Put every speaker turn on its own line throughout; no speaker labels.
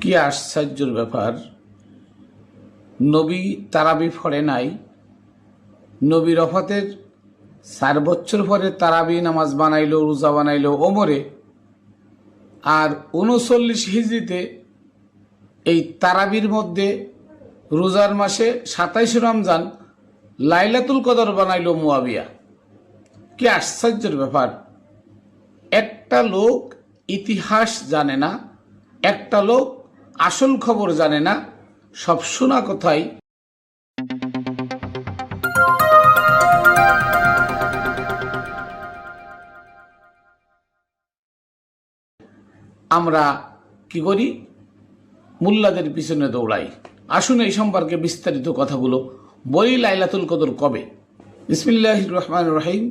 কি আশ্চর্যের ব্যাপার, নবী তারাবি পড়ে নাই। নবীর ওফাতের 4 বছর পরে তারাবি নামাজ বানাইলো, রোজা বানাইলো ওমরে। আর 39 হিজরিতে এই তারাবির মধ্যে রোজার মাসে 27 রমজান লাইলাতুল কদর বানাইলো মুয়াবিয়া। কি আশ্চর্যের ব্যাপার, একটা লোক ইতিহাস জানে না, একটা লোক আসল খবর জানে না, সব শোনা কথাই। আমরা কি করি, মুল্লাদের পিছনে দৌড়াই। আসুন এই সম্পর্কে বিস্তারিত কথাগুলো বলি। লাইলাতুল কদর কবে? বিসমিল্লাহির রহমানির রহিম।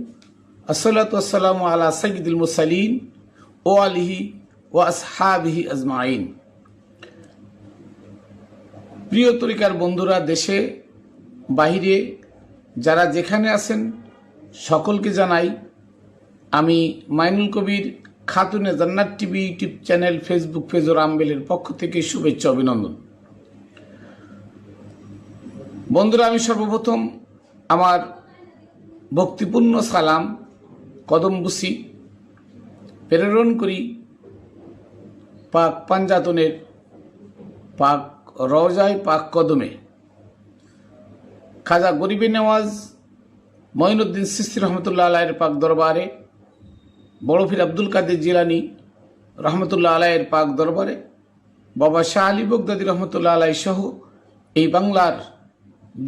আসসালাতু ওয়াসসালামু আলা সাইয়্যিদিল মুরসালিন ও আলিহি ওয়া আসহাবিহি আজমাইন। প্রিয় তরিকার বন্ধুরা, দেশে বাহিরে যারা যেখানে আছেন সকলকে জানাই আমি Mainul Kabir Khatune Jannat TV YouTube channel, Facebook page ও রামবেলের পক্ষ থেকে শুভেচ্ছা অভিনন্দন। বন্ধুরা, আমি সর্বপ্রথম আমার ভক্তিপূর্ণ সালাম কদমবুসি প্রেরণ করি পাক পাঞ্জাতনের পাক রওজায় পাক কদমে খাজা গরিবে নওয়াজ মঈনুদ্দিন চিশতি রহমতুল্লাহ আলাইয়ের পাক দরবারে, বড় পীর আব্দুল কাদের জিলানী রহমতুল্লাহ আলাইয়ের পাক দরবারে, বাবা শাহ আলী বগদাদী রহমতুল্লাহ আলাই সহ এই বাংলার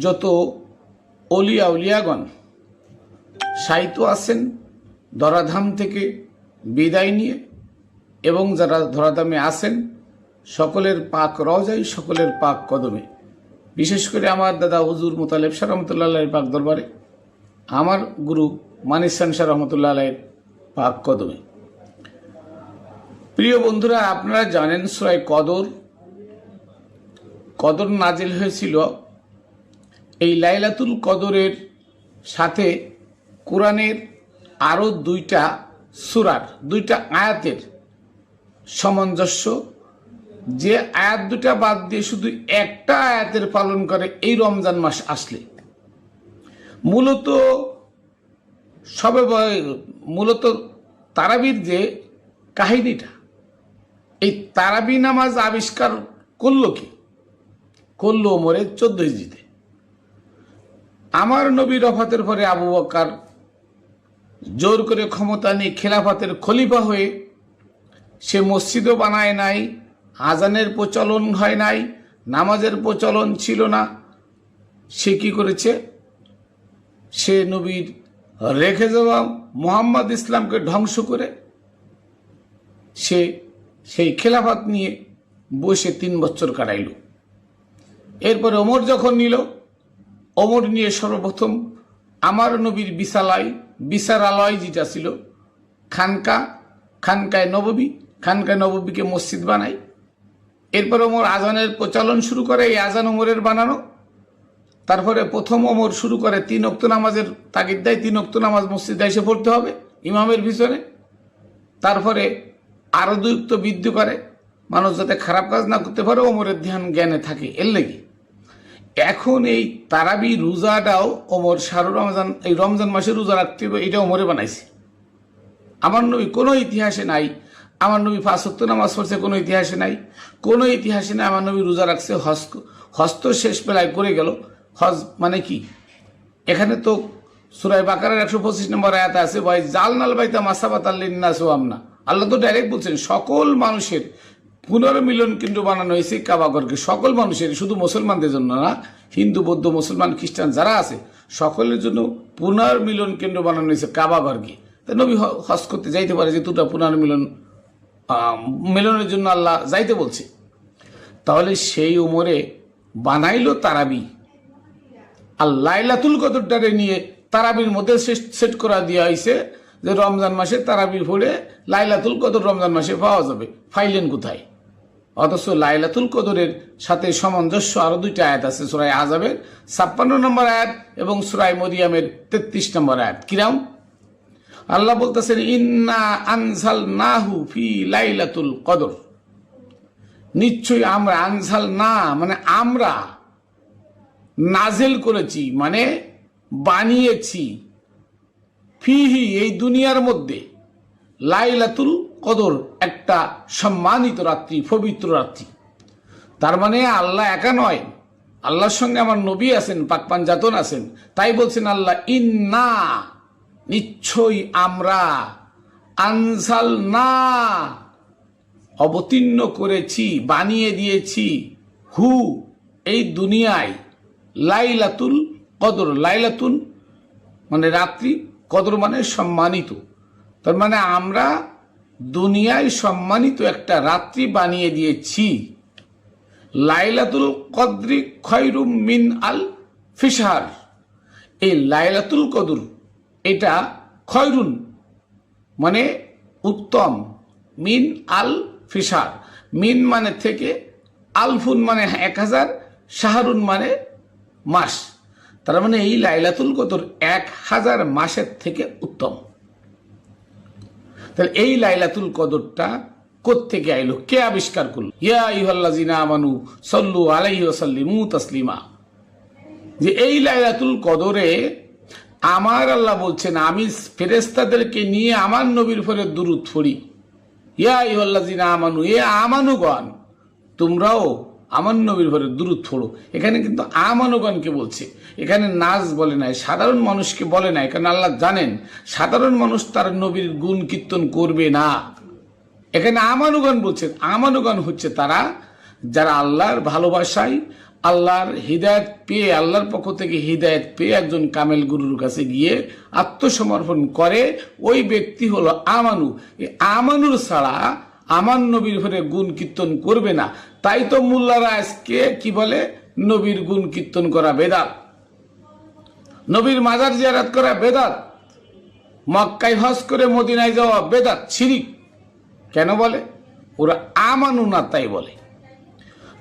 যত অলিয়া উলিয়াগণ সাহিত্য আছেন ধরাধাম থেকে বিদায় নিয়ে, এবং যারা ধরাধামে আছেন সকলের পাক রওজায়, সকলের পাক কদমে, বিশেষ করে আমার দাদা হুজুর মোতালেব শাহ রহমতুল্লাহ আলাইয়ের পাক দরবারে, আমার গুরু মানিসান শাহ রহমতুল্লাহ আলাইয়ের পাক কদমে। প্রিয় বন্ধুরা, আপনারা জানেন সূরা কদর নাজিল হয়েছিল এই লাইলাতুল কদরের সাথে কোরআনের আরো 2টা সূরার 2টা আয়াতের সামঞ্জস্য। যে আয়াত 2টা বাদ দিয়ে শুধু একটা আয়াতের পালন করে এই রমজান মাস আসলে, মূলত তারাবির যে কাহিনীটা, এই তারাবি নামাজ আবিষ্কার করলো কি? করলো ওমরের 14 হিজরিতে। আমার নবীর ওফাতের পরে আবু বকর জোর করে ক্ষমতা নিয়ে খেলাফতের খলিফা হয়ে সে মসজিদও বানায় নাই, আজানের প্রচলন হয় নাই, নামাজের প্রচলন ছিল না। সে কি করেছে? সে নবীর রেখে যাওয়া মুহাম্মদ ইসলামকে ধ্বংস করে সে সেই খেলাফত নিয়ে বসে 3 বছর কাটাইল। এরপরে ওমর যখন নিল, ওমর নিয়ে সর্বপ্রথম আমার নবীর বিচারালয় যেটা ছিল খানকায় নববীকে মসজিদ বানাই। এরপর ওমর আজানের প্রচলন শুরু করে, এই আজান ওমরের বানানো। তারপরে প্রথম ওমর শুরু করে 3 ওয়াক্ত নামাজের তাগিদ দেয়, 3 ওয়াক্ত নামাজ মসজিদে এসে পড়তে হবে ইমামের পিছনে। তারপরে আরো 2 ওয়াক্ত বৃদ্ধি করে, মানুষ যাতে খারাপ কাজ না করতে পারে, ওমরের ধ্যান জ্ঞানে থাকে, এর লেগে। এখন এই তারাবি রোজাটাও ওমর শাহরুর রমজান, এই রমজান মাসে রোজা রাখতে হবে, এটা ওমরে বানাইছে। আমার নবী কোনো ইতিহাসে নাই, আমার নবী 5 ওয়াক্ত নামাজ পড়ছে কোনো ইতিহাসে নাই, কোনো ইতিহাসে নাই আমার নবী রোজা রাখছে। হস্ত শেষ বেলায় করে গেল। হজ মানে কি? এখানে তো সূরা বাকারার 125 নম্বর আয়াত আছে, ভাই জালনাল বাইতা মাসাবাতাল লিন্নাস ওয়া আমনা। আল্লাহ তো ডাইরেক্ট বলছেন সকল মানুষের পুনর্মিলন কেন্দ্র বানানো হয়েছে কাবাঘরকে, সকল মানুষের, শুধু মুসলমানদের জন্য না, হিন্দু বৌদ্ধ মুসলমান খ্রিস্টান যারা আছে সকলের জন্য পুনর্মিলন কেন্দ্র বানানো হয়েছে কাবাঘরকে। তা নবী হজ করতে যাইতে পারে, যে দুটা মিলনের জন্য আল্লাহ যাইতে বলছে। তাহলে সেই উমরে বানাইলো তারাবি, আর লাইলাতুল কদরটারে নিয়ে তারাবির মধ্যে সেট করা দেওয়া হয়েছে যে রমজান মাসে তারাবি পড়ে লাইলাতুল কদর রমজান মাসে পাওয়া যাবে। ফাইলেন কোথায়? অথচ লাইলাতুল কদরের সাথে সামঞ্জস্য আরো 2টা আয়াত আছে, সূরা আযাবের 56 নম্বর আয়াত এবং সূরা মরিয়মের 33 নম্বর আয়াত। কিরাম? আল্লাহ বলতেছেন ইন্না আনজালনাহু ফি লাইলাতুল কদর। নিশ্চয়ই আমরা, আনসাল না মানে আমরা, নাজেল করেছি মানে বানিয়েছি, ফিহি এই দুনিয়ার মধ্যে, লাইলাতুল কদর একটা সম্মানিত রাত্রি, পবিত্র রাত্রি। তার মানে আল্লাহ একা নয়, আল্লাহর সঙ্গে আমার নবী আছেন, পাকপান জাতন আছেন। তাই বলছেন আল্লাহ, ইন্না নিশ্চয়ই আমরা, আনসাল না অবতীর্ণ করেছি, বানিয়ে দিয়েছি, হু এই দুনিয়ায়, লাইলাতুল কদর, লাইলাতুল মানে রাত্রি, কদর মানে সম্মানিত। তার মানে আমরা দুনিয়ায় সম্মানিত একটা রাত্রি বানিয়ে দিয়েছি। লাইলাতুল কদরি খয়রুম মিন আল ফিশার, এই লাইলাতুল কদর এটা খয়রুন মানে উত্তম, মিন আল ফিশার, মিন মানে থেকে, আলফুন মানে 1000, শাহরুন মানে মাস। তার মানে এই লাইলাতুল কদর 1000 মাসের থেকে উত্তম। তাহলে এই লাইলাতুল কদরটা কোত্থেকে আইলো, কে আবিষ্কার করলো? ইয়া আইয়ুহাল্লাযিনা আমানু সাল্লু আলাইহি ওয়া সাল্লিমু তাসলিমা, যে এই লাইলাতুল কদরে আমার আল্লাহ বলছেন আমি ফেরেশতাদেরকে নিয়ে আমার নবীর উপরে দুরূদ পড়ি। ইয়া আইয়ুহাল্লাযিনা আমানু, এ আমানুগণ তোমরাও আমার নবীর উপরে দুরূদ পড়ো। এখানে কিন্তু আমানুগণকে বলছে, এখানে নাজ বলে নাই, সাধারণ মানুষকে বলে নাই, কারণ আল্লাহ জানেন সাধারণ মানুষ তার নবীর গুণ কীর্তন করবে না। এখানে আমানুগণ বলছে, আমানুগণ হচ্ছে তারা যারা আল্লাহর ভালোবাসায়, আল্লাহর হৃদায়ত পেয়ে, আল্লাহর পক্ষ থেকে হৃদায়ত পেয়ে একজন কামেল গুরুর কাছে গিয়ে আত্মসমর্পণ করে, ওই ব্যক্তি হলো আমানু। এই আমানুর ছাড়া আমার নবীর উপরে গুণ কীর্তন করবে না। তাই তো মোল্লারা আজকে কি বলে, নবীর গুণ কীর্তন করা বেদাত, নবীর মাজার জিয়ারত করা বেদাত, মক্কায় হজ করে মদিনায় যাওয়া বেদাত, শিরিক। কেন বলে? ওরা আমানু না তাই বলে।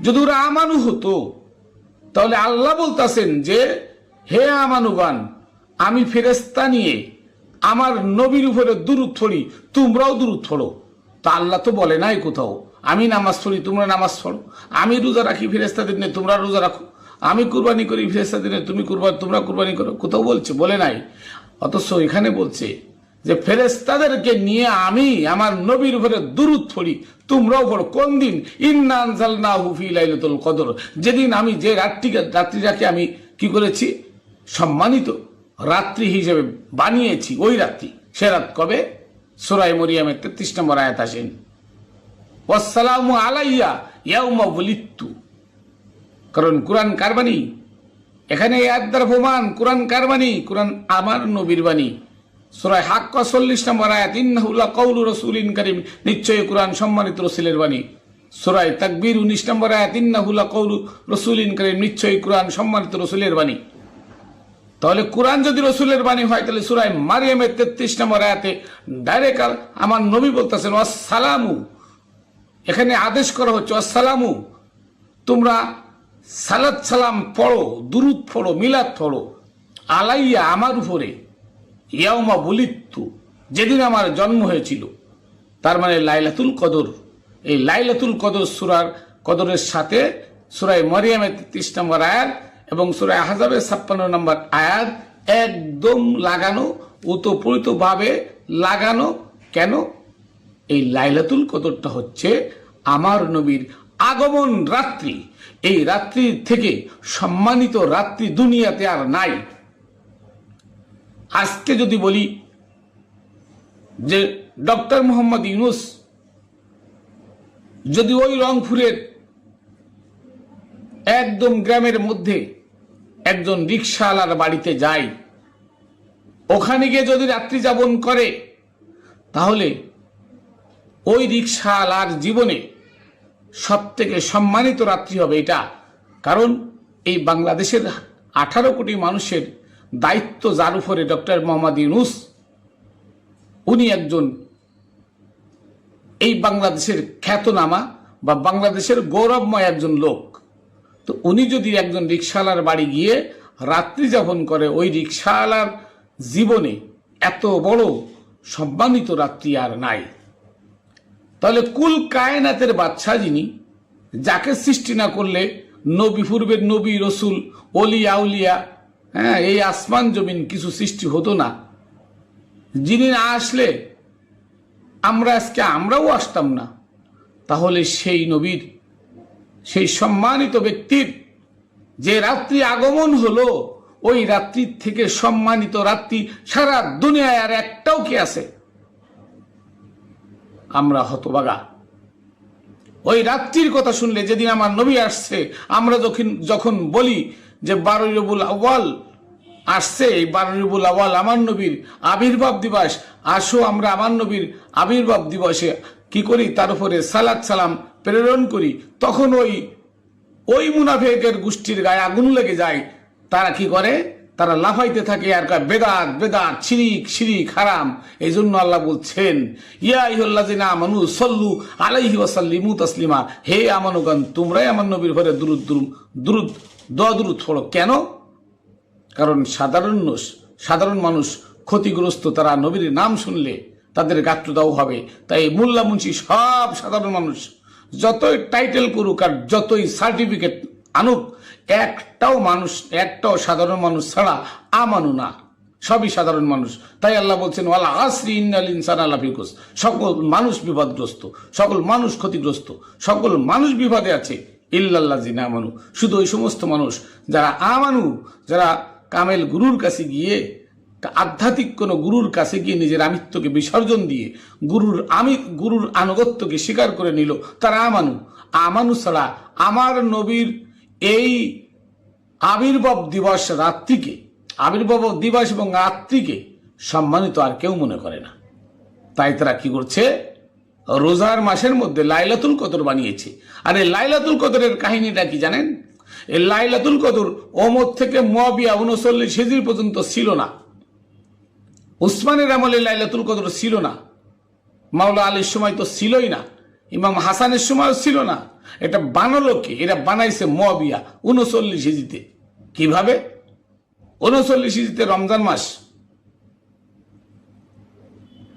যদি ওরা আমানু হতো তাহলে আল্লাহ বলতেছেন যে হে আমানুগণ, আমি ফেরেশতা নিয়ে আমার নবীর উপরে দুরূদ পড়ি, তোমরাও দুরূদ পড়ো। তা আল্লাহ তো বলে নাই কোথাও আমি নামাজ পড়ি তোমরা নামাজ পড়ো, আমি রোজা রাখি ফেরেশতাদের নিয়ে তোমরা রোজা রাখো, আমি কুরবানি করি ফেরেশতাদের নিয়ে তোমরা কুরবানি করো, কোথাও বলছে? বলে নাই। অথচ এখানে বলছে যে ফেরেশতাদেরকে নিয়ে আমি আমার নবীর উপরে দুরূদ পড়ি, তোমরাও পড়ো। কোন দিন? ইন্না আনজালনাহু ফি লাইলাতুল কদর, যেদিন আমি যে রাত্রিটাকে আমি কি করেছি, সম্মানিত রাত্রি হিসেবে বানিয়েছি, ওই রাত্রি। সে রাত কবে? সূরা মরিয়মের 33 নম্বর আয়াত আসেন, ওয়াসসালামু আলাইয়া ইয়াউমা ওয়ালিদতু। কারণ কোরআন কার বাণী? এখানে এই আয়াত দ্বারা প্রমাণ কোরআন কার বাণী? কোরআন আমার নবীর বাণী। সূরা হাক্কা 40 নম্বর আয়াত, ইন্নাহু লাকাউলু রাসূলিন কারীম, নিশ্চয়ই কোরআন সম্মানিত রাসূলের বাণী। সূরা তাকবীর 19 নম্বর আয়াত, ইন্নাহু লাকাউলু রাসূলিন কারীম, নিশ্চয়ই কোরআন সম্মানিত রাসূলের বাণী। তাহলে কোরআন যদি রসুলের বাণী হয়, তাহলে সূরা মারিয়ামের 33 নম্বর আয়াতে ডাইরেক্ট আমার নবী বলতেছেন ওয়াসসালামু, এখানে আদেশ করা হচ্ছে ওয়াসসালামু, তোমরা সালাত সালাম পড়ো, দুরূদ পড়ো, মিলাদ পড়ো, আলাইয়া আমার উপরে, ইয়াউমা বুলিদতু যেদিন আমার জন্ম হয়েছিল। তার মানে লাইলাতুল কদর, এই লাইলাতুল কদর সূরার কদরের সাথে সূরা মারিয়ামের 33 নম্বর আয়াত এবং সূরা আহজাবের 56 নম্বর আয়াত একদম লাগানো, ওতপ্রোতভাবে লাগানো। কেন? এই লাইলাতুল কদরটা হচ্ছে আমার নবীর আগমন রাত্রি। এই রাত্রি থেকে সম্মানিত রাত্রি দুনিয়াতে আর নাই। আজকে যদি বলি যে ডক্টর মোহাম্মদ ইউনূস যদি ওই রংপুরের একদম গ্রামের মধ্যে একজন রিকশাওয়ালার বাড়িতে যায়, ওখানে গিয়ে যদি রাত্রি যাপন করে, তাহলে ওই রিকশাওয়ালার জীবনে সব থেকে সম্মানিত রাত্রি হবে এটা। কারণ এই বাংলাদেশের 18 কোটি মানুষের দায়িত্ব যার উপরে ডক্টর মোহাম্মদ ইউনূস, উনি একজন এই বাংলাদেশের খ্যাতনামা বা বাংলাদেশের গৌরবময় একজন লোক। তো উনি যদি একজন রিকশাওয়ালার বাড়ি গিয়ে রাত্রি যাপন করে, ওই রিকশাওয়ালার জীবনে এত বড় সম্মানিত রাত্রি আর নাই। তাহলে কুল কায়নাতের বাদশা যিনি, যাকে সৃষ্টি না করলে নবী পূর্বের নবী রসুল অলি আউলিয়া, হ্যাঁ, এই আসমান জমিন কিছু সৃষ্টি হতো না। যিনি না আসলে আমরাও আসতাম না। তাহলে সেই নবীর, সেই সম্মানিত ব্যক্তির যে রাত্রি আগমন হলো, ওই রাত্রির থেকে সম্মানিত রাত্রি সারা দুনিয়ায় আর একটাও কি আছে? আমরা হতভাগা। ওই রাত্রির কথা শুনলে, যেদিন আমার নবী আসছে, আমরা যখন বলি যে 12 রবিউল আউয়াল আসছে, এই 12 রবিউল আউয়াল আমার নবীর আবির্ভাব দিবস, আসো আমরা আমার নবীর আবির্ভাব দিবসে কি করি, তার উপরে সালাত সালাম প্রেরণ করি, তখন ওই মুনাফিকের গোষ্ঠীর গায়ে আগুন লেগে যায়। তারা কি করে? তারা লাফাইতে থাকে আর কয় বেদাত বেদাত, শিরিক শিরিক, হারাম। এই জন্য আল্লাহ বলছেন, ইয়া আইয়ুহাল্লাযিনা আমানু সাল্লু আলাইহি ওয়া সাল্লিমু তাসলিমা, হে আমানুগণ, তোমরাই আমার নবীর উপরে দুরূদ পড়ো। কেন? কারণ সাধারণ মানুষ ক্ষতিগ্রস্ত, তারা নবীর নাম শুনলে তাদের গাত্রদাহ হবে। তাই মোল্লা মুন্সি সব সাধারণ মানুষ যতই টাইটেল করুক আর যতই সার্টিফিকেট আনুক, একটাও সাধারণ মানুষ ছাড়া আমানু না, সবই সাধারণ মানুষ। তাই আল্লাহ বলছেন, ওয়াল আসরি ইন্নাল ইনসানা লাফি খুসর, সকল মানুষ বিপদগ্রস্ত, সকল মানুষ ক্ষতিগ্রস্ত, সকল মানুষ বিপদে আছে, ইল্লাল্লাযিনা আমানু, শুধু ওই সমস্ত মানুষ যারা আমানু, যারা কামেল গুরুর কাছে গিয়ে, আধ্যাত্মিক কোন গুরুর কাছে গিয়ে নিজের আমিত্বকে বিসর্জন দিয়ে গুরুর আনুগত্যকে স্বীকার করে নিল, তারা আমানু ছাড়া আমার নবীর এই আবির্ভাব দিবস এবং রাত্রিকে সম্মানিত আর কেউ মনে করে না। তাই তারা কি করছে? রোজার মাসের মধ্যে লাইলাতুল কদর বানিয়েছে। আর এই লাইলাতুল কদরের কাহিনীটা কি জানেন? এই লাইলাতুল কদর ওমর থেকে মুয়াবিয়া 39 হিজরি পর্যন্ত ছিল না। উসমানের আমলে লাইলাতুল কদর ছিল না, মাওলা আলীর সময় তো ছিলই না, ইমাম হাসানের সময়ও ছিল না। এটা বানালো কে? এটা বানাইছে মুয়াবিয়া 39 হিজরিতে। কিভাবে? 39 হিজরিতে রমজান মাস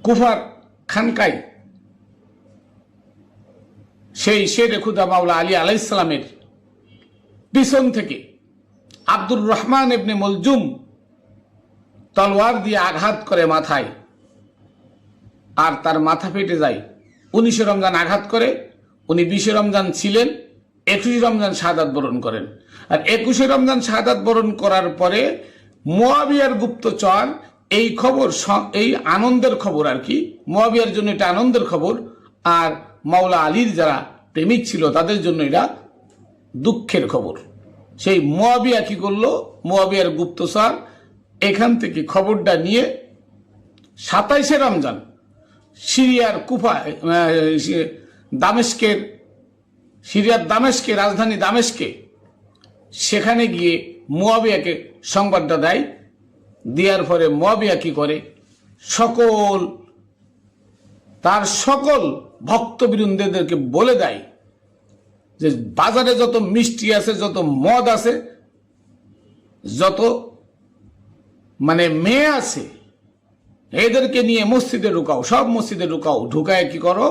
কুফার খানকায় সেই শেরে খুদা মাওলা আলী আলাইহিস সালামের পিছন থেকে আব্দুর রহমান ইবনে মুলজুম তলোয়ার দিয়ে আঘাত করে মাথায়, আর তার মাথা ফেটে যায়। 19 রমজান আঘাত করে, উনি 20 রমজান ছিলেন, 21 রমজান শাহাদাত বরণ করেন। আর 21 রমজান শাহাদাত বরণ করার পরে মুয়াবিয়ার গুপ্তচর এই খবর, এই আনন্দের খবর আর কি, মুয়াবিয়ার জন্য এটা আনন্দের খবর, আর মাওলা আলীর যারা প্রেমিক ছিল তাদের জন্য এটা দুঃখের খবর। সেই মুয়াবিয়া কি করলো? মুয়াবিয়ার গুপ্তচর এখান থেকে খবরটা নিয়ে 27 রমজান সিরিয়ার দামেস্কের রাজধানী দামেস্কে, সেখানে গিয়ে মুয়াবিয়াকে সংবাদটা দেয়। দেওয়ার পরে মুয়াবিয়া কি করে? তার সকল ভক্তবৃন্দদেরকে বলে দেয় যে বাজারে যত মিষ্টি আছে, যত মদ আছে, যত মেয়ে আছে, এদেরকে নিয়ে মসজিদে ঢুকাও, সব মসজিদে ঢুকাও। ঢুকায় কি করো?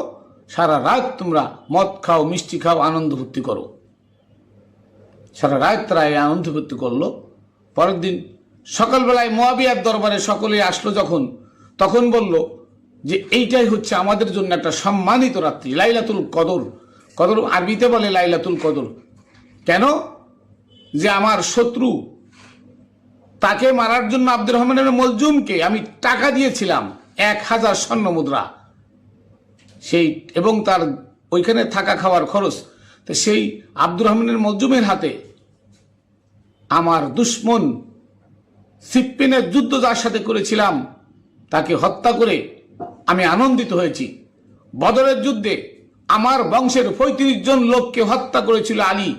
সারা রাত তোমরা মদ খাও, মিষ্টি খাও, আনন্দ ফুর্তি করো। সারা রাত তারা এই আনন্দ ফুর্তি করলো। পরের দিন সকালবেলায় মুয়াবিয়ার দরবারে সকলে আসলো তখন বলল যে এইটাই হচ্ছে আমাদের জন্য একটা সম্মানিত রাত্রি, লাইলাতুল কদর। কদর আরবিতে বলে লাইলাতুল কদর। কেন? যে আমার শত্রু, তাকে মারার জন্য আব্দুর রহমানের মলজুমকে আমি টাকা দিয়েছিলাম 1000 স্বর্ণ মুদ্রা, এবং তার ওইখানে থাকা খাওয়ার খরচ। তো সেই আব্দুর রহমানের মলজুমের হাতে আমার দুশ্মন সিপ্পিনের যুদ্ধ যার সাথে করেছিলাম তাকে হত্যা করে আমি আনন্দিত হয়েছি। বদরের যুদ্ধে আমার বংশের 35 জন লোককে হত্যা করেছিল আলী।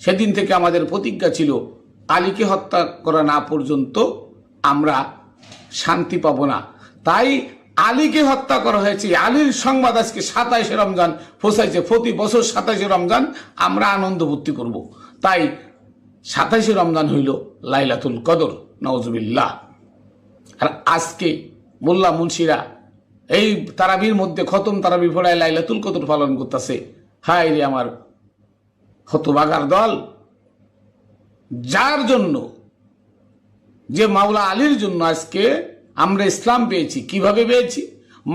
সেদিন থেকে আমাদের প্রতিজ্ঞা ছিল, আলীকে হত্যা করা না পর্যন্ত আমরা শান্তি পাব না। তাই আলীকে হত্যা করা হয়েছে। আলীর সংবাদ আজকে 27 রমজান পৌঁছাইছে। প্রতি বছর 27 রমজান আমরা আনন্দ ভর্তি করব। তাই 27 রমজান হইল লাইলাতুল কদর, নাউজুবিল্লাহ। আর আজকে মোল্লা মুন্সিরা এই তারাবির মধ্যে খতম তারাবি পড়ায় লাইলাতুল কদর পালন করতেছে। হায় রে আমার হতবাগার দল, যার জন্য, যে মাওলা আলীর জন্য আজকে আমরা ইসলাম পেয়েছি। কিভাবে পেয়েছি?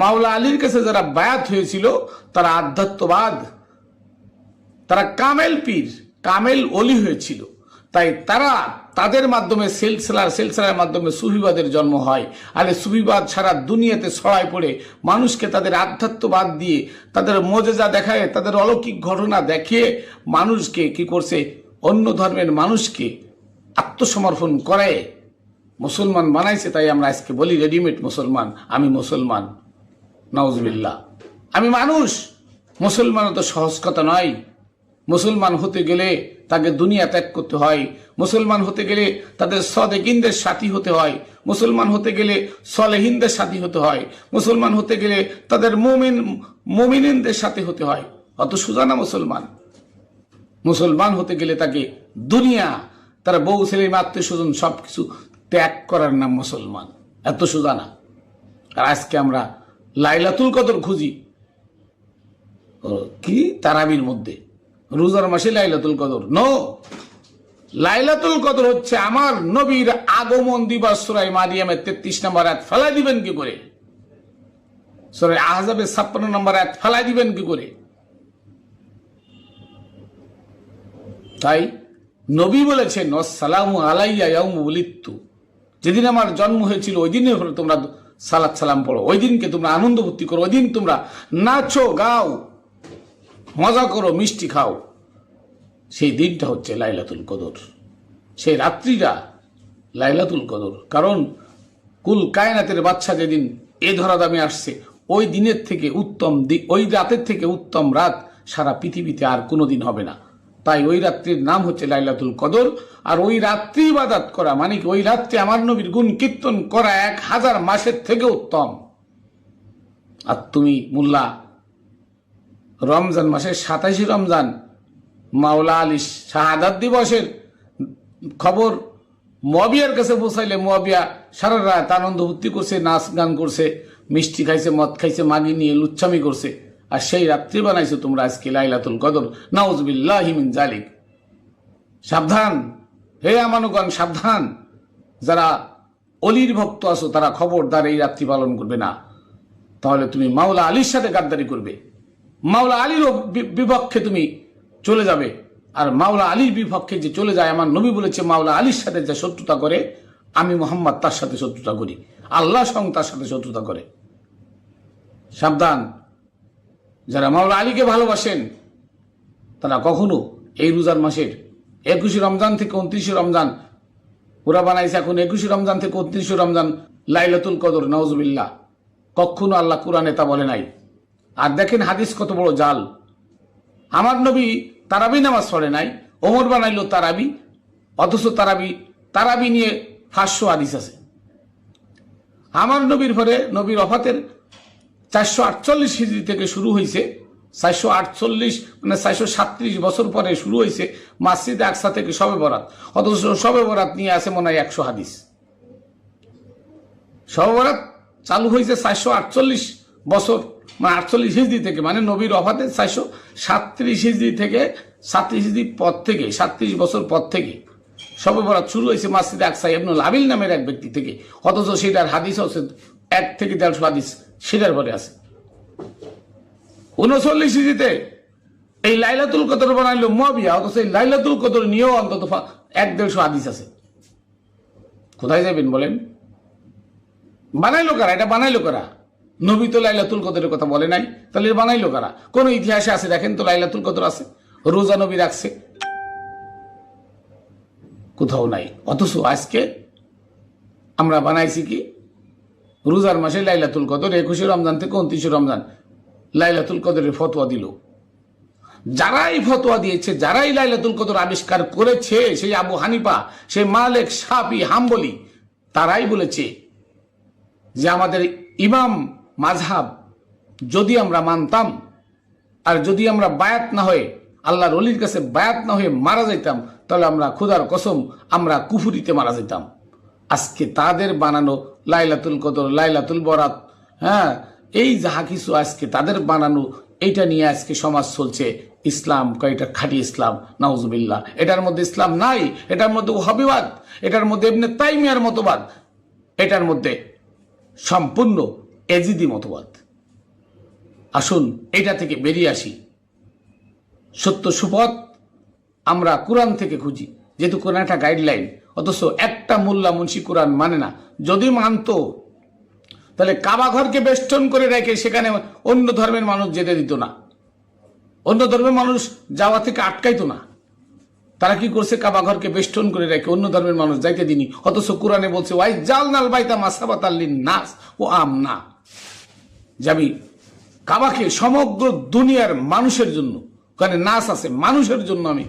মাওলা আলীর কাছে যারা বায়াত হয়েছিল তারা আধ্যাত্মবাদ, তারা কামেল পীর, কামেল অলি হয়েছিল। তাই তারা, তাদের মাধ্যমে সেলসেলার মাধ্যমে সুফিবাদের জন্ম হয়। আর সুফিবাদ সারা দুনিয়াতে ছড়ায় পড়ে মানুষকে তাদের আধ্যাত্মবাদ দিয়ে, তাদের মোজেজা দেখায়, তাদের অলৌকিক ঘটনা দেখিয়ে মানুষকে কি করছে, অন্য ধর্মের মানুষকে আত্মসমর্পণ করায় মুসলমান বানাইছে। তাই আমরা আজকে বলি রেডিমেড মুসলমান, আমি মুসলমান, নাউজুবিল্লাহ। আমি মানুষ। মুসলমান তো সহজ কথা নয়। মুসলমান হতে গেলে তাকে দুনিয়া ত্যাগ করতে হয়। মুসলমান হতে গেলে তাদের সদেকিনদের সাথী হতে হয়। মুসলমান হতে গেলে সলেহিনদের সাথী হতে হয়। মুসলমান হতে গেলে তাদের মুমিনদের সাথে হতে হয়। অত সোজা না মুসলমান। মুসলমান হতে গেলে তাকে দুনিয়া, তার বউ ছেলে আত্মীয় স্বজন সবকিছু ত্যাগ করার নাম মুসলমান। এত সোজা না। আর আজকে আমরা লাইলাতুল কদর খুঁজি কি তারাবির মধ্যে, রোজার মাসে লাইলাতুল কদর। নো, লাইলাতুল কদর হচ্ছে আমার নবীর আগমন দিবস। সূরা মারিয়ামের 33 নম্বর আয়াত ফেলাই দিবেন কি করে? সূরা আহজাবের 56 নম্বর আয়াত ফেলাই দিবেন কি করে? তাই নবী বলেছেন, আসসালামু আলাইয়া ইয়াউমু উলিদতু, যেদিন আমার জন্ম হয়েছিল ওই দিনে হলো তোমরা সালাত সালাম পড়ো, ওই দিনকে তোমরা আনন্দ ভর্তি করো, ওই দিন তোমরা নাচো, গাও, মজা করো, মিষ্টি খাও। সেই দিনটা হচ্ছে লাইলাতুল কদর, সেই রাত্রিটা লাইলাতুল কদর। কারণ কুল কায়নাতের বাচ্চা যেদিন এ ধরা দামে আসছে, ওই দিনের থেকে উত্তম দিন, ওই রাতের থেকে উত্তম রাত সারা পৃথিবীতে আর কোনোদিন হবে না। তাই ওই রাত্রির নাম হচ্ছে লাইলাতুল কদর। আর ওই রাত্রি ইবাদত করা মানে কি, ওই রাত্রে আমার নবীর গুণ কীর্তন করা 1000 মাসের থেকে উত্তম। আর তুমি মোল্লা রমজান মাসের 27 রমজান মাওলা আলী শাহাদাত দিবসের খবর মুয়াবিয়ার কাছে পৌঁছাইলে মুয়াবিয়া সারা রাত আনন্দ ভর্তি করছে, নাচ গান করছে, মিষ্টি খাইছে, মদ খাইছে, মাগি নিয়ে লুচ্ছামি করছে। আর সেই রাত্রি বানাইছো তোমরা আজকে লাইলাতুল কদর। নাউজুবিল্লাহি মিন জালিক। সাবধান হে আমানুগণ, সাবধান। যারা অলির ভক্ত আছো তারা খবরদার এই রাত্রি পালন করবে না, তাহলে তুমি মাওলা আলীর সাথে গাদ্দারি করবে, মাওলা আলীর বিপক্ষে তুমি চলে যাবে। আর মাওলা আলীর বিপক্ষে যে চলে যায়, আমার নবী বলেছে মাওলা আলীর সাথে যে শত্রুতা করে, আমি মোহাম্মদ তার সাথে শত্রুতা করি, আল্লাহ স্বয়ং তার সাথে শত্রুতা করে। সাবধান। যারা মাওলা আলীকে ভালোবাসেন তারা কখনো এই রোজার মাসের 21 রমজান থেকে 29 রমজান, ওরা বানাইছে এখন 21 রমজান থেকে 29 রমজান লাইলাতুল কদর। নাউজুবিল্লাহ। কখনো আল্লাহ কোরআনে তা বলে নাই। আর দেখেন হাদিস কত বড় জাল। আমার নবী তারাবি নামাজ পড়ে নাই, ওমর বানাইলো তারাবি, অথচ তারাবি নিয়ে 500 হাদিস আছে। আমার নবীর পরে নবীর ওফাতের 448 হিজরি থেকে শুরু হয়েছে, 448 মানে 437 বছর পরে শুরু হয়েছে মসজিদে আকসা থেকে শবে বরাত, অথচ শবে বরাত নিয়ে আছে মনে হয় 100 হাদিস। শবে বরাত চালু হয়েছে 448 বছর মানে 48 হিজরি থেকে, মানে নবীর ওফাতের 437 হিজরি থেকে 37 হিজরি পর থেকে 37 বছর পর থেকে শবে বরাত শুরু হয়েছে মসজিদে আকসা ইবনুল আবিল নামের এক ব্যক্তি থেকে, অথচ সেটার হাদিস হচ্ছে 1 থেকে 150 হাদিস সেটার পরে আছে। 39 হিজরিতে এই লাইলাতুল কদর বানাইলো মুয়াবিয়া, অথচ এই লাইলাতুল কদর নিয়েও অন্তত 1-150 হাদিস আছে। কোথায় যাবেন বলেন? বানাইলো কারা? এটা বানাইলো কারা? নবী তো লাইলাতুল কদরের কথা বলে নাই, তাহলে বানাইলো কারা? কোন ইতিহাসে আছে দেখেন তো লাইলাতুল কদর আছে? রোজা নবী রাখছে? কোথাও নাই। অথচ আজকে আমরা বানাইছি কি, রোজার মাসে লাইলাতুল কদর 21 রমজান থেকে 29 রমজান লাইলাতুল কদরের ফতোয়া দিল। যারাই ফতোয়া দিয়েছে, যারাই লাইলাতুল কদর আবিষ্কার করেছে, সেই আবু হানিফা, সেই মালিক, শাফি, হাম্বলি, তারাই বলেছে যে আমাদের ইমাম মাযহাব যদি আমরা মানতাম, আর যদি আমরা বায়াত না হয়ে আল্লাহর ওলির কাছে বায়াত না হয়ে মারা যাইতাম, তাহলে আমরা খোদার কসম আমরা কুফুরিতে মারা যেতাম। আজকে তাদের বানানো লাইলাতুল কদর, লাইলাতুল বরাত, হ্যাঁ, এই যাহা কিছু আজকে তাদের বানানো, এইটা নিয়ে আজকে সমাজ চলছে ইসলাম কয় এটা খাঁটি ইসলাম, নাউজুবিল্লাহ। এটার মধ্যে ইসলাম নাই, এটার মধ্যে ওহাবিবাদ, এটার মধ্যে ইবনে তাইমিয়ার মতবাদ, এটার মধ্যে সম্পূর্ণ এজিদি মতবাদ। আসুন এটা থেকে বেরিয়ে আসি। সত্য সুপথ আমরা কোরআন থেকে খুঁজি, যেহেতু কোরআন একটা গাইডলাইন। অথচ একটা মোল্লা মুন্সি কোরআন মানে না। যদি মানতো তাহলে কাবা ঘরকে বেষ্টন করে রেখে সেখানে অন্য ধর্মের মানুষ যেতে দিত না, অন্য ধর্মের মানুষ যাওয়া থেকে আটকাইতো না। তারা কি করছে? কাবা ঘরকে বেষ্টন করে রেখে অন্য ধর্মের মানুষ যাইতে দিনি। অথচ কোরআনে বলছে ওয়াই জালনাল বাইতা মাসাবাতাল লিন্নাস ও আমনা, যাবি কাবাকে সমগ্র দুনিয়ার মানুষের জন্য, ওখানে নাস আছে, মানুষের জন্য আমি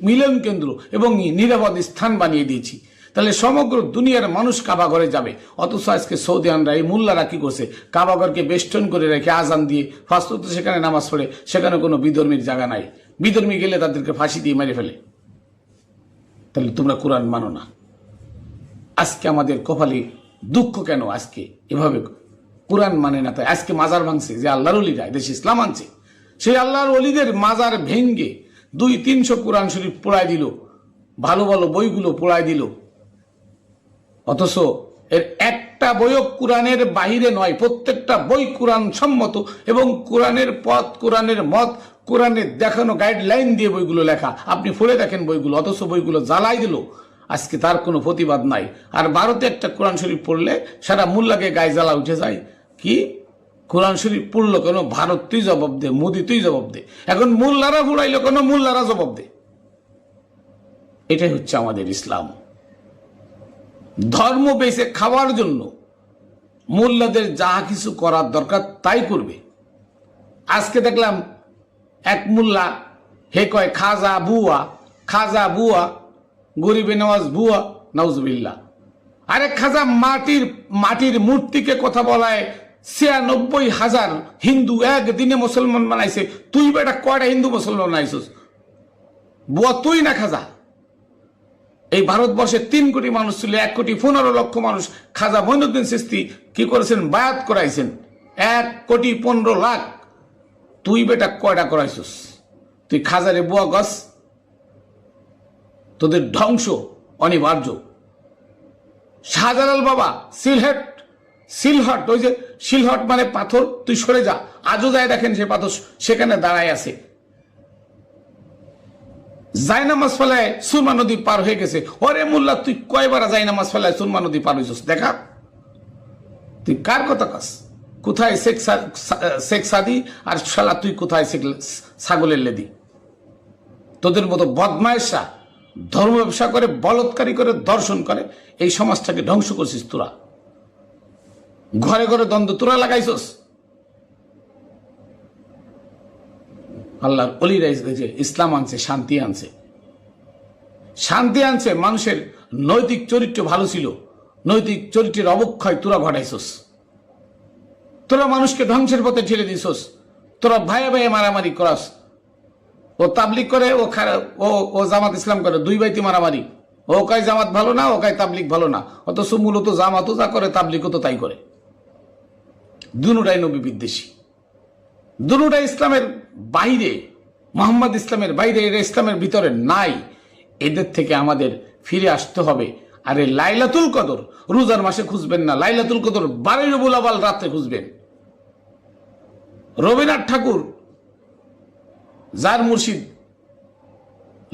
মিলন কেন্দ্র এবং নিরাপদ স্থান বানিয়ে দিয়েছি। তাহলে সমগ্র দুনিয়ার মানুষ কাবা ঘরে যাবে। অথচ আজকে সৌদি আনরা, এই মোল্লারা কি করছে? কাবা ঘরকে বেষ্টন করে রেখে আজান দিয়ে ফার্স্ট সেখানে নামাজ পড়ে, সেখানে কোনো বিধর্মীর জায়গা নাই। বিধর্মী গেলে তাদেরকে ফাঁসি দিয়ে মেরে ফেলে। তাহলে তোমরা কোরআন মানো না। আজকে আমাদের কপালে দুঃখ কেন? আজকে এভাবে কোরআন মানে না, তাই আজকে মাজার ভাঙছে। যে আল্লাহর ওলিরা দেশে ইসলাম আনছে, সেই আল্লাহর ওলিদের মাজার ভেঙ্গে 200-300 কোরআন শরীফ পোড়ায় দিল, ভালো ভালো বইগুলো পোড়ায় দিল। অথচ এর একটা বইও কোরআনের বাহিরে নয়। প্রত্যেকটা বই কোরআন সম্মত এবং কোরআনের পথ, কোরআনের মত, কোরআনের দেখানো গাইডলাইন দিয়ে বইগুলো লেখা। আপনি পড়ে দেখেন বইগুলো। অথচ বইগুলো জ্বালাই দিল। আজকে তার কোনো প্রতিবাদ নাই। আর ভারতে একটা কোরআন শরীফ পড়লে সারা মোল্লাকে গায়ে জ্বালা উঠে যায়। কি কোরআন শরীফ পড়লো কেন? ভারত তুই জবাব দে, মোদি তুই জবাব দে। এখন মোল্লারা ঘুরাইলো কেন? মোল্লারা জবাব দে। এটাই হচ্ছে আমাদের ইসলাম। ধর্ম বেঁচে খাওয়ার জন্য মোল্লাদের যাহা কিছু করার দরকার তাই করবে। আজকে দেখলাম এক মোল্লা, হে কয় খাজা বুয়া, খাজা বুয়া, গরিবে নওয়াজ বুয়া, নাউজুবিল্লাহ। আরে খাজা মাটির মূর্তিকে কথা বলায় 96,000 হিন্দু একদিনে মুসলমান বানাইছে। তুই বেটা কয়টা হিন্দু মুসলমান বানাইছিস? বুয়া তুই না খাজা? এই ভারতবর্ষে 3 কোটি মানুষ ছিল, 1,15,00,000 মানুষ। খাজা মঈনুদ্দিন চিশতি কি করেছেন? বায়াত করাইছেন 1,15,00,000। তুই বেটা কয়টা করাইছিস? তুই খাজারে বুয়া গস। তোদের ধ্বংস অনিবার্য। শাহজালাল বাবা সিলহট, ওই যে সিলহট মানে পাথর, তুই সরে যা। আজও যায় দেখেন সে পাথর সেখানে দাঁড়ায় আছে। জায়নামাজ ফেলায় সুরমা নদী পার হয়ে গেছে। ওরে মোল্লা তুই কয়বার জায়নামাজ ফেলায় সুরমা নদী পার হয়েছিস? দেখা তুই কার কথা কাস? কোথায় শেখ সাদি আর শালা তুই কোথায় ছাগলের লেদি? তোদের মতো বদমায়েশরা ধর্ম ব্যবসা করে, বলৎকারী করে, দর্শন করে এই সমাজটাকে ধ্বংস করছিস তোরা। ঘরে ঘরে দ্বন্দ্ব তোরা লাগাইছস। আল্লাহর ওলিরা ইসলাম আনছে, শান্তি আনছে, শান্তি আনছে। মানুষের নৈতিক চরিত্র ভালো ছিল, নৈতিক চরিত্রের অবক্ষয় তোরা ঘটাইছস। তোরা মানুষকে ধ্বংসের পথে ঠেলে দিছস। তোরা ভাইয়ে ভাইয়ে মারামারি করাস। ও তাবলিগ করে, ও জামাত ইসলাম করে, দুই ভাইতে মারামারি। ও কয় জামাত ভালো না, ও কয় তাবলিগ ভালো না। অথচ মূলত জামাতও যা করে তাবলিগও তো তাই করে। দুটাই নবী বিদ্বেষী, দুটাই ইসলামের বাইরে, মোহাম্মদ ইসলামের বাইরে, এরা ইসলামের ভিতরে নাই। এদের থেকে আমাদের ফিরে আসতে হবে। আরে লাইলাতুল কদর রোজার মাসে খুঁজবেন না, লাইলাতুল কদর 12 রবিউল আউয়াল রাতে খুঁজবেন। রবীন্দ্রনাথ ঠাকুর, যার মুর্শিদ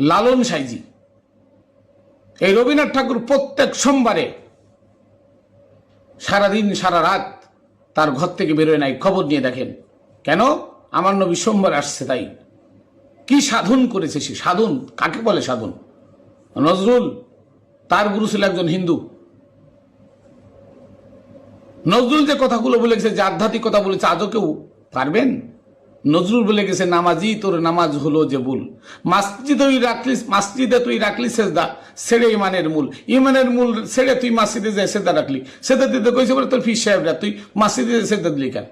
লালন সাইজি, এই রবীন্দ্রনাথ ঠাকুর প্রত্যেক সোমবারে সারাদিন সারা রাত তার ঘর থেকে বেরোয় নাই। খবর নিয়ে দেখেন। কেন? আমার নবী সোমবার আসছে তাই। কি সাধন করেছে সে? সাধন কাকে বলে? সাধন নজরুল, তার গুরু ছিল একজন হিন্দু। নজরুল যে কথাগুলো বলে গেছে, যে আধ্যাত্মিক কথা বলেছে, আজও কেউ পারবেন? নজরুল বলে গেছে নামাজি তোর নামাজ হলো যে ভুল, মাসজিদে তুই রাখলি সেজদা, ছেড়ে ইমানের মূল, ইমানের মূল ছেড়ে তুই মাসজিদে যে সেজদা রাখলি, সেজদা দিতে কইছে বলে তোর ফির সাহেবরা তুই মাসজিদে সেজদা দিলি কেন?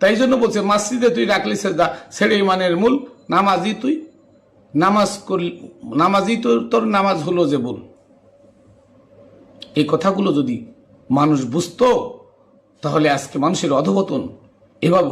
তাই জন্য বলছে মাসজিদে তুই রাখলি সেজদা, ছেড়ে ইমানের মূল, নামাজি তুই নামাজ করলি, নামাজি তোর নামাজ হলো যে ভুল। এই কথাগুলো যদি মানুষ বুঝতো তাহলে আজকে মানুষের অধঃপতন এভাবে